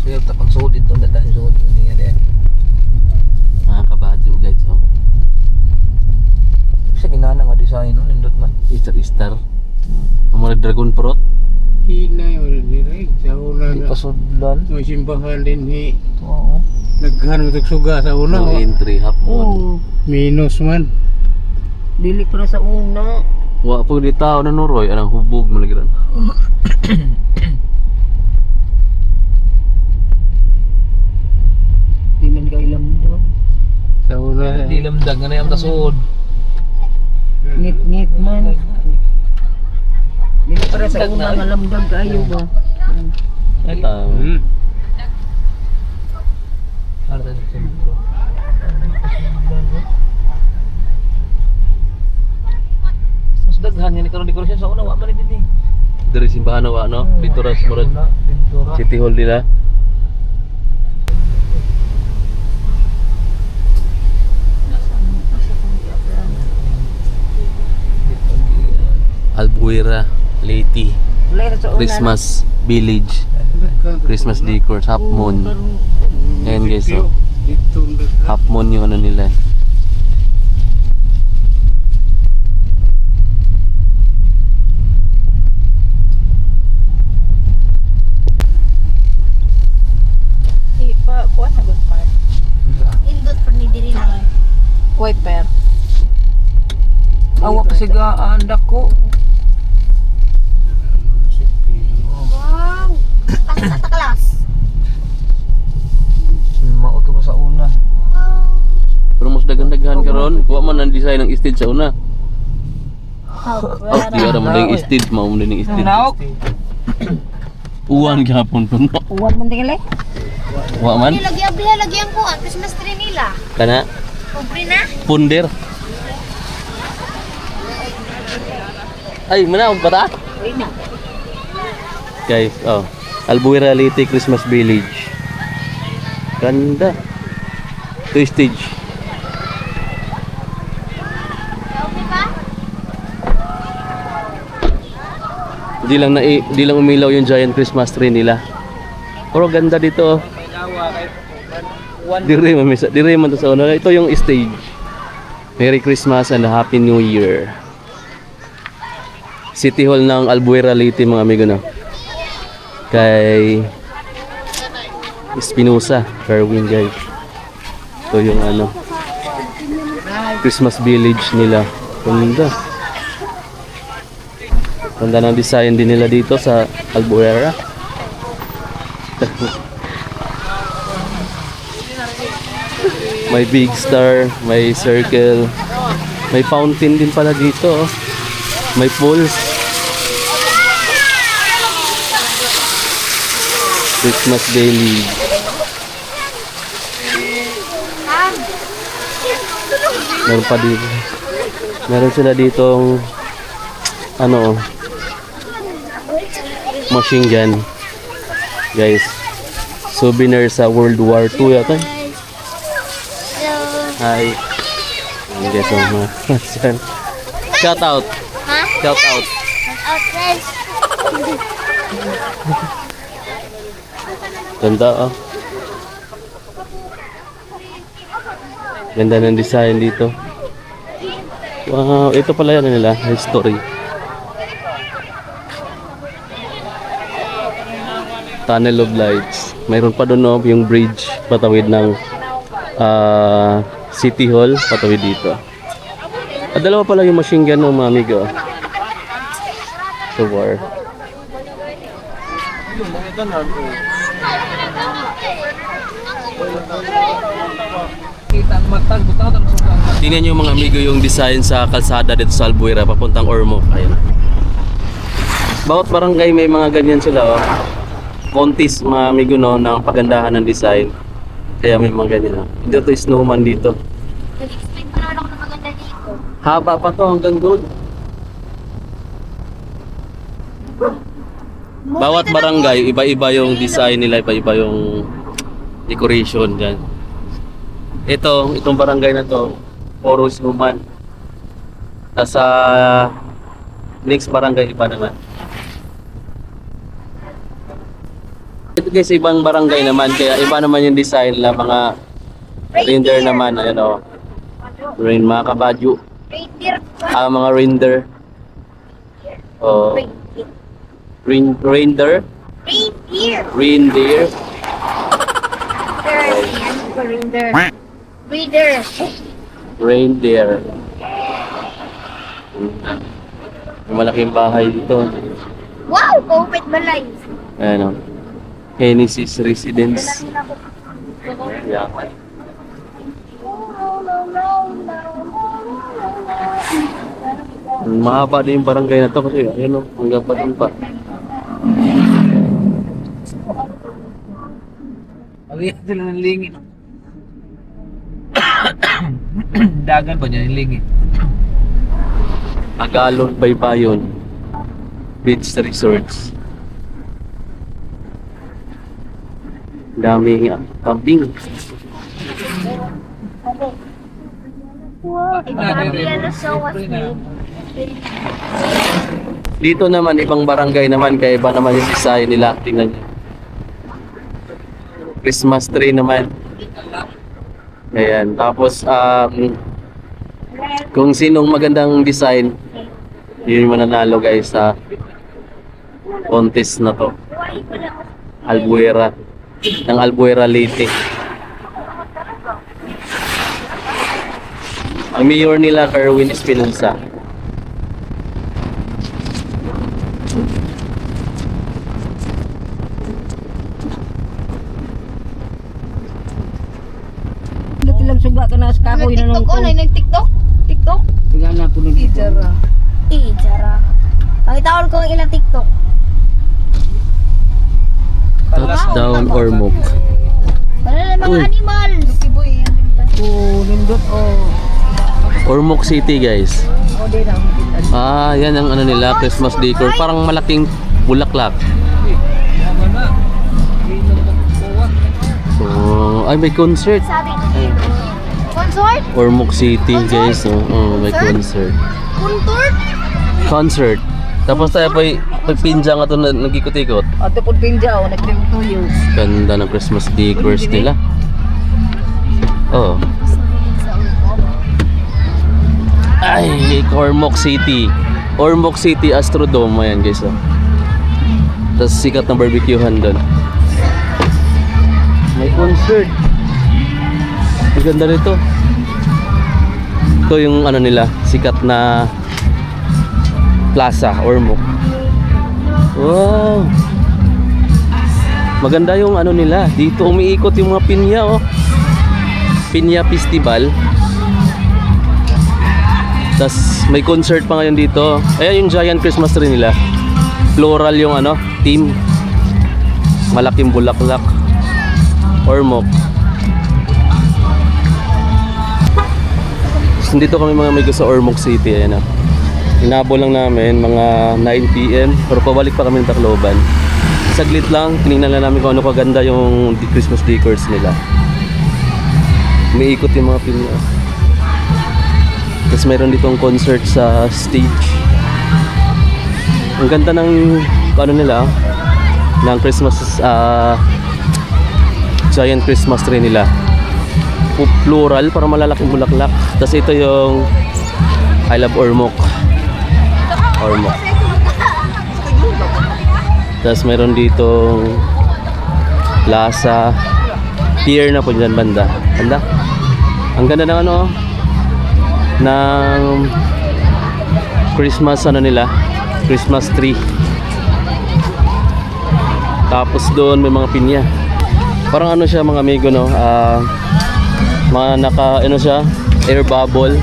Pero tapang suod dito, dahil suod niya deh. Mga kabadyo guys, oh. Sa ginana nga design no, nindot man. Star. Ang mga dragon fruit. Hinay wala direk sa una Di pa sudlan. may simbahan din Oo. naghan mo suga sa una. No entry, half moon. Minus man. Dili pa na sa una. Wa po di tao na nuroy, anang hubog mo lagi ron. Di man ka ilam daw. Sa una. Di lamdag nga na yung tasod. Ngit-ngit man. Dili pa na sa una nga lamdag kayo ba. Ay tao. Para sa sentro. Mas daghan yan karon dekorasyon sa una wa man din eh. Dari simbahan na wa no, dito ras murag City Hall nila. Albuera, Leyte, Wala na sa una. Christmas Village, Christmas decor, half moon. Ayan guys, oh. Dito Half moon yung ano nila. Pa, kuha na good part. Indot pa ni diri na. Kuy per. Awa kasi gaan dako. Wow. Ang sa class. Mao ka pa sa una. Pero mas dagan-daghan karon, kuha man ang design ng stage sa una. Oh, di ara man yung stage, mao man yung stage. Naok. Uwan gihapon po no. Uwan man tingala. Wa man. Di lagi abliha lagi ang kuha Christmas tree nila. Kana Pobre na. punder. Ay, mana ang bata? Guys, oh. Albuera Leyte Christmas Village. Ganda. Ito yung stage. Okay ba? Di lang umilaw yung giant Christmas tree nila. Pero ganda dito. Dire man to sa una. Ito yung stage. Merry Christmas and Happy New Year. City Hall ng Albuera Leyte mga amigo no. Kay Espinosa, Fairwind guys. Ito yung ano Christmas Village nila. Ganda. Ganda ng design din nila dito sa Albuera. May big star, may circle, may fountain din pala dito. Oh. May pools. Christmas Daily. Meron pa dito. Meron sila ditong ano machine gun. Guys, souvenir sa World War II yata. Hi. Ayan guys, mga shout out. Ha? Shout out. Out friends. Ganda oh. Ganda ng design dito. Wow, ito pala yan nila, history. Tunnel of Lights. Mayroon pa doon no, yung bridge patawid ng City Hall, patawid dito. At dalawa pala yung machine gun ng mga amigo. So war. Kita ang matag butaw ta suka. Tingnan nyo mga amigo yung design sa kalsada dito sa Albuera papuntang Ormoc. Ayun. Bawat barangay may mga ganyan sila oh. Contest mga amigo no ng pagandahan ng design. Kaya may mga ganyan oh. Dito snowman dito. Nag-explain pa naman ako ng maganda dito. Haba pa to hanggang doon. Bawat barangay iba-iba yung design nila, iba-iba yung decoration dyan. Itong barangay na to, puro snowman. Nasa next barangay iba naman. Ito guys, ibang barangay naman, kaya iba naman yung design ng mga reindeer naman, ayun o. Mga kabadyo. Reindeer. Mga reindeer. Oh, reindeer. Reindeer. Reindeer. Reindeer. Reindeer. Reindeer. May malaking bahay dito. Wow! Kopit balay. Ayan o. Genesis Residence. Yeah. Mahaba din yung barangay na to kasi ayun o, hanggang pa dun pa. Awihan sila ng lingit. Dagan pa niya ng lingit. Agalon Baybayon Beach Resorts. Daming camping. Dito naman ibang barangay naman, kaya iba naman yung design nila. Tingnan niyo. Christmas tree naman. Ayan. Tapos kung sinong magandang design, yun yung mananalo guys sa contest na to. Albuera. Ng Albuera Leyte. Ang mayor nila, Kerwin Espinosa. Ilang suga ka na sa kakoy na nung Nag-tiktok ko. Nag-tiktok? TikTok? Tingnan na po nung Ijara. Pakitawal ko ang ilang TikTok. Touchdown Ormoc. Wala na mga Uy. animal. Oh, nindot oh. Ormoc City guys. Oh, di na. Yan ang ano nila, Christmas decor. Parang malaking bulaklak. Tama na. Hindi na magkukuha. So, ay may concert. Sabi ko. Consort? Ormoc City guys. May concert. Kuntort? Concert. Tapos tayo pagpinja nga ito na nag-ikot-ikot. Ato po pinja oh, nagtiyo-tuyo. Ganda ng Christmas decors nila. Oh. Ay, Ormoc City. Ormoc City Astrodome. Ayan guys. Oh. Tapos sikat na barbecuehan doon. May concert. Ang ganda nito. Ito yung ano nila, sikat na Plaza Ormoc. Wow. Maganda yung ano nila. Dito umiikot yung mga pinya oh. Pinya Festival. Tas may concert pa ngayon dito. Ayan yung giant Christmas tree nila. Floral yung ano, theme. Malaking bulaklak. Ormoc. Dito kami mga amigo sa Ormoc City. Ayan na. Inabol lang namin mga 9 PM. Pero pabalik pa kami ng Tacloban. Saglit lang, tinignan lang namin kung ano kaganda yung Christmas decors nila. Umiikot yung mga pinya. Tapos mayroon ditong concert sa stage. Ang ganda ng ano nila, ng Christmas giant Christmas tree nila. Plural para malalaking bulaklak. Tapos ito yung I Love Ormoc. Ormoc. Tapos mayroon ditong plaza, pier na po dyan banda. Ganda. Ang ganda ng ano, ng Christmas ano nila, Christmas tree. Tapos doon may mga pinya. Parang ano siya mga amigo no, mga naka ano siya, air bubble.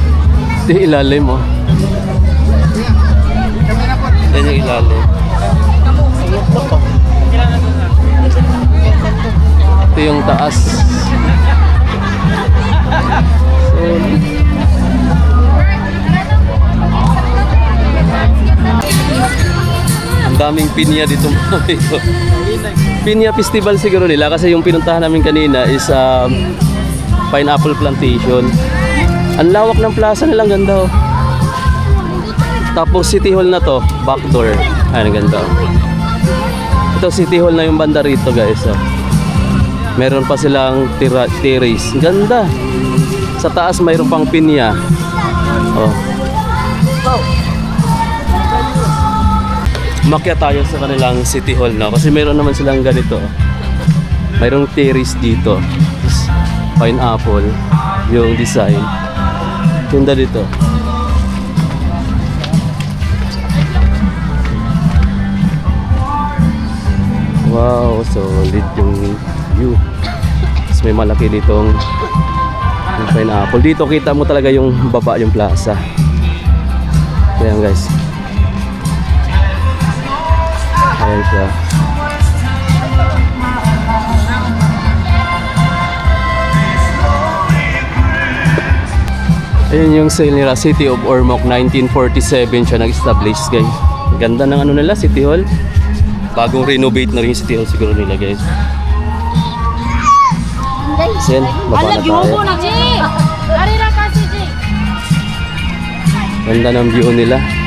Ito yung ilalim oh. Yan yung ilalim. Ito yung taas. Ang daming pinya dito mga amigo. Pinya Festival siguro nila kasi yung pinuntahan namin kanina is pineapple plantation. Ang lawak ng plaza nila, ang ganda oh. Tapos City Hall na to, back door. Ay, ang ganda oh. Ito City Hall na yung banda rito guys. Oh. Meron pa silang terrace. Ganda. Sa taas mayroon pang pinya. Oh. Umakyat tayo sa kanilang City Hall na kasi meron naman silang ganito. Mayroong terrace dito. Pineapple yung design. Ganda dito. Wow, solid yung view. Tapos may malaki ditong yung pineapple. Dito kita mo talaga yung baba yung plaza. Ayan guys. Ayan siya. Ayan yung sale nila, City of Ormoc, 1947 siya nag-establish guys. Ganda ng ano nila, City Hall. Bagong renovate na rin yung City Hall siguro nila guys. Sen, baba na tayo. Ari na kasi, Jay. Ganda ng view nila.